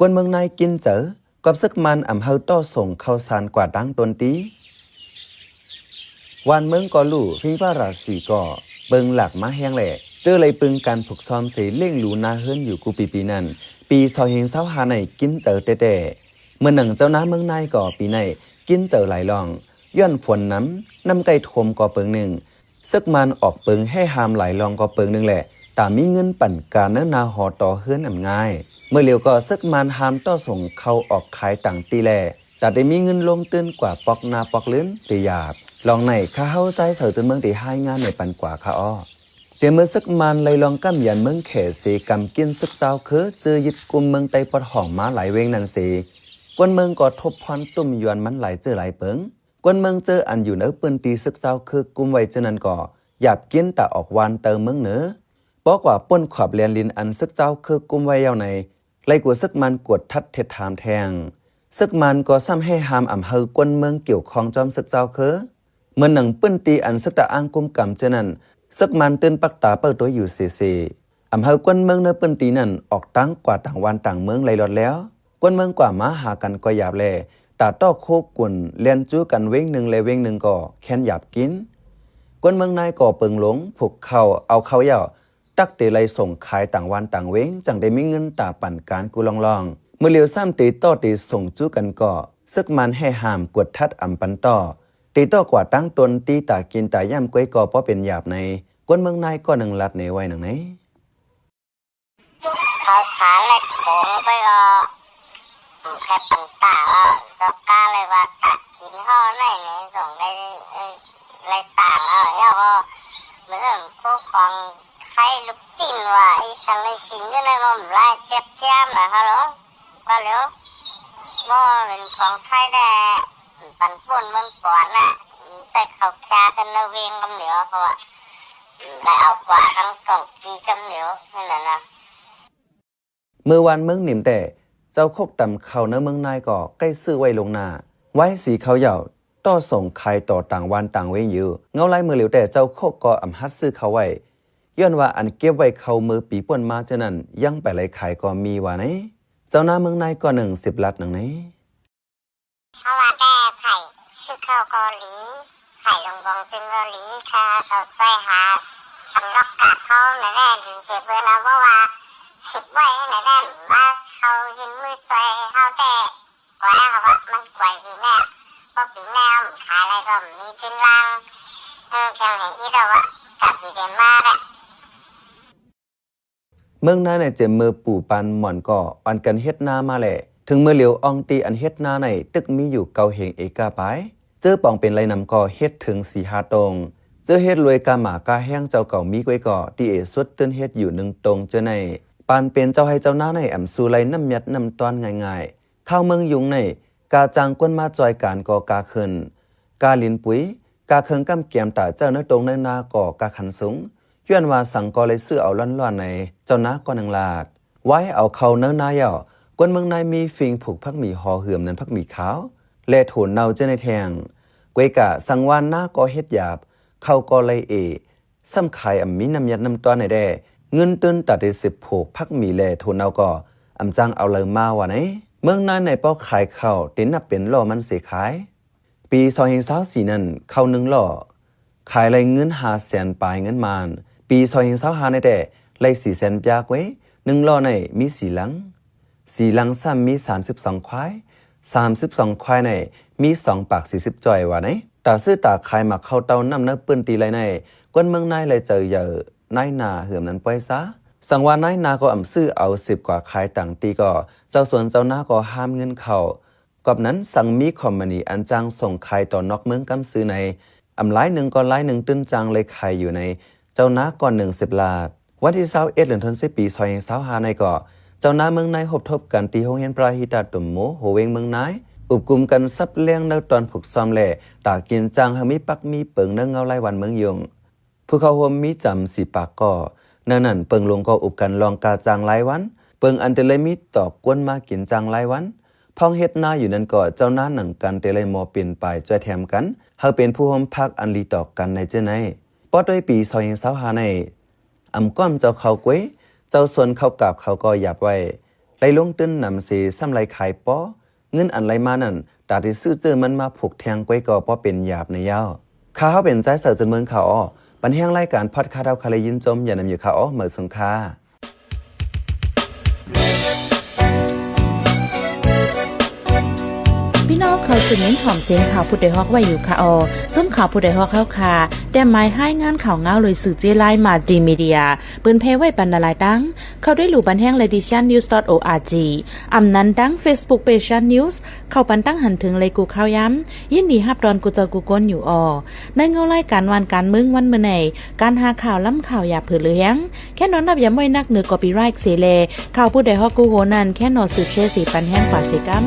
วนเมืองในกินเจอกับซึกมันอำเภอต้อส่งเข้าสารกว่าดังตนตีวันเมืองก็ลู่พิงว่าราศีก็เบิงหลักมาแห้งแหล่เจอเลยปึงการผูกซ้อมเสเล่งหลูนาเฮิรนอยู่กูปีนั้นปี2025ในกินเจอแต่เมื่อหนังเจ้าน้าเมืองในก็ปีในกินเจอหลายลองย้อนฝนน้ำไก่ทมก็เปิงหนึ่งซึกมันออกเปิงให้หามหลายลองก็เปิงหนึ่งแหละแต่มีเงินปั่นการเนื้อนาหอต่อเฮิรนง่ายเมื่อเร็วก็ซึกมันหามต่อส่งเข้าออกขายต่างตีแลแต่ได้มีเงินลงตื้นกว่าปอกนาปอกลื้นตีหยาบลองไหนข้าเฮาใจเสือจนเมืองตีให้งานในปันกว่าข้าอ้อเจเมื่อซึกมันเลยลองกำยันเมืองเขตสีกำกินซึกเจ้าคือเจอยึดกุมเมืองไตปอดห่องมาหลายเวงนั่นสีกวนเมืองก็ทบพรตุ่มยวนมันหลายเจอหลายเปิงกวนเมืองเจออันอยู่เนื้อปืนตีซึกเจ้าคือกุมไว้เจนันก่อหยาบกินแต่ออกวันเติมเมืองเหนือบอกว่าป้นขอบเลียนลินอันซึกเจ้าคือกุมไว้ยาวในไล่กว่าซึกมันกวดทัดเทถามแทงซึกมันก็ซ้ำให้หามอำเภอกวนเมืองเกี่ยวข้องจอมซึกเจ้าคือเมื่อหนังปืนตีอันซึกตะอ้างกุมกำเจนันซึกมันตื่นปักตาเปิดตัวอยู่เสียอำเภอกวนเมืองเนื้อปืนตีนั่นออกตั้งกว่าต่างวันต่างเมืองไหลหลอดแล้วกวนเมืองกว่ามาหากันก็หยาบแลตาต้อโคกุนเลียนจู้กันเว้งหนึ่งเลยเว้งหนึ่งก็แค้นหยาบกินกวนเมืองนายก่อเปิงหลงผูกเข้าเอาเข้าเย่าตักเตไลส่งขายต่างวันต่างเว้งจังได้มีเงินตาปั่นการกูลองเมื่อเลียวซ้ำตีต้อตีส่งจู้กันก็ซึกมันให้ห้ามกวดทัดอำปันต้อตีต้อกว่าตั้งตนตีตากินตาย่ำก้อยก่อเพราะเป็นหยาบในกวนเมืองนายก็หนึ่งลัดในไว้หนังไหนเขาสารเลยโถงไปก็แค่ปันตาก็กล้าเลยว่าตัดกินห่อไหนเนี่ยส่งไปเลยต่างย่าก็เหมือนพวกของใครลูกจิ้นว่าไอ้สังเลยสินอยู่ในมันไล่เจ็บแก้มนะฮัลโหลก็เร็วบ่เป็นของไทยแต่ปันป่นมันก่อนน่ะใจเขาแค่กันเนเวงกำเหลียวเพราะว่าได้เอากว่าทั้งกล่องกีกำเหลียวนั่นแหละนะเมื่อวันเมืองหนิมแต่เจ้าโคกต่ำเขาเนื้อเมืองนายก็ใกล้ซื้อไว้ลงหน้าไว้สีเขาเหย่าต่อส่งใครต่อต่างวันต่างเว้งอยู่เงาไล่มือเหลียวแต่เจ้าโคกก็อำฮัดซื้อเขาไว้ย้อนว่าอันเก็บไว้เขามือปีป่วนมาเช่นนั้นยังไปไหลขายก็มีว่าไหนเจ้าหน้าเมืองนายก็10 ลัดหนังไหนสวัสดีไผ่ซื้อข้าวเกาหลีไข่ลงบองซึ่งเกาหลีค่ะเขาใส่หาสำรับกาดเขาในแน่ดีเสียเบอร์แล้วเพราะว่า10 ไว้ในแน่ว่าเขายืนมือใส่เขาแต่กว่าเขาว่ามันกว่าปีแน่เพราะปีแน่ขายอะไรก็มีขึ้นล่างแข่งให้อีเราว่าจับดีเดนมาแหละเมืองนาเนี่ยเจมือปู่ปันหม่อนก่ออันกันเฮ็ดนามาแหละถึงเมื่อเหลียวอองตีอันเฮ็ดนาในตึกมีอยู่เกาเหงเอกาไปเจอปองเป็นไรนำก่อเฮ็ดถึง4-5 ตรงเจอเฮ็ดรวยกาหมากาแห้งเจ้าเก่ามีไว้ก่อตีเอสุดตื้นเฮ็ดอยู่1 ตรงเจอในปานเป็นเจ้าให้เจ้าหน้าในอำสู่ไรน้ำยัดน้ำตอนง่ายๆข้าวเมืองยุงในกาจางก้นมาจอยการก่อกาขึ้นกาลินปุ๋ยกาเคิงกำเกียมตาเจ้าเนื้อตรงในนาก่อกาขันสูงย้อนว่าสั่งก่อเลยซื้อเอาล้อนๆในเจ้านาก่อนังลาดไว้เอาเข้าเนื้อนาเย่ากวนเมืองนายมีฟิงผูกพักหมีหอเหือมนั้นพักหมีขาวแลโถนเนาเจในแทงกวยกะสังวานหน้าก่อเฮ็ดหยาบเข้าก่อเลยซ้ำขายอำมีน้ำยัดน้ำตอนในแด่เงินตื้นตัดได้10 ผูกพักหมีแลโถนเนาก่ออำจังเอาเลยมาว่าไหนเมืองนายในป้อขายข้าวตินับเป็นล่อมันเสียขายปี2024นั้นเข้า1 ล่อขายไรเงิน500,000ปลายเงินมานปี2025ในแต่ไร400,000ปยากไว้1 ล่อในมี4 หลัง4 หลังซ้ำมี32 ควาย32 ควายในมี2 ปาก40 จ่อยว่าไหนตาซื้อตาขายมาเข้าเตาน้ำเนื้อปืนตีไรในกวนเมืองนายเลยเจอเยอะนายนาเหือมนั้นปล่อยซะสังว่านายนาก็อำซื้อเอา10 กว่าขายต่างตีก็เจ้าสวนเจ้านาก็ห้ามเงินเขากับนั้นสั่งมีคอมมานีอันจังส่งขายต่อนอกเมืองกำซื้อในอำหลาย1ก็หลาย1ตื้นจังเลยขายอยู่ในเจ้านาก่อน10 ลาดวันที่21 เดือนธันวาคมปี2025ในก็เจ้าหน้าเมืองนายหบทบกันตีโรงเรียนปราหิตาตุ่มโมโหเวงเมืองนายอุบกุมกันซับเลี้ยงในตอนผูกซ้อมแหล่ตากินจังหามีปักมีเปิงเนื้อเงาไล่วันเมืองยงผู้เขาห่มมีจำ4 ปากก่อนั่นเปิงลงก็อุบกันลองกาจังไล่วันเปิงอันเตเลยมีตอกกวนมากินจังไล่วันพองเฮ็ดนาอยู่นั่นก็เจ้าหน้าหนังกันเตเลยมอเปลี่ยนไปจอยแถมกันเฮาเป็นผู้ห่มพักอันลีตอกกันในเจ้าในปอด้วยปี2025ในอำก้อมเจ้าเขากวยเจ้าส่วนเขากับเขาก็หยับไว้ ลลงตื้นนำเสซ้ำไรขายป้อเงินอันไรมานั่นตาที่ซื้อเจอมันมาผูกแทงก้อยก่อป้อเป็นหยาบในยาวข้าเขาเป็นใจเสิร์จนเมืองเขาอ้อปันแห้งรายการพอดคาดาวคาเลยยินจมอย่านำอยู่เขาอ้อเหมือนสงค่าพี่น้องเขาสืบเน้นหอมเสียงข่าวผู้ใดฮอกไว้อยู่ค่ะอจมข่าวผู้ใดฮอกเข้าค่ะแต่หมายให้งานข่าวเงาเลยสื่อเจไลมาดีมีเดียปืนเพไว้บรรณาลายดังเข้าได้หลู่บันแห้ง leditionnews.org อำนั้นดัง Facebook page news เข้าปันตั้งหันถึงเลยกูข้าวย้ำยินดีฮับดอนกูเจอกูก้นอยู่ในเงารายการวันการเมืองวันเมื่อไหนการหาข่าวล้ำข่าวอย่าเผือเลี้ยงแค่นอนนับย้ำไว้นักเหนือกอปีไรค์เสเลข่าวผู้ใดฮอกกูโหนันแค่นอสืบเชื่อสีปันแห้งป่าเสกัม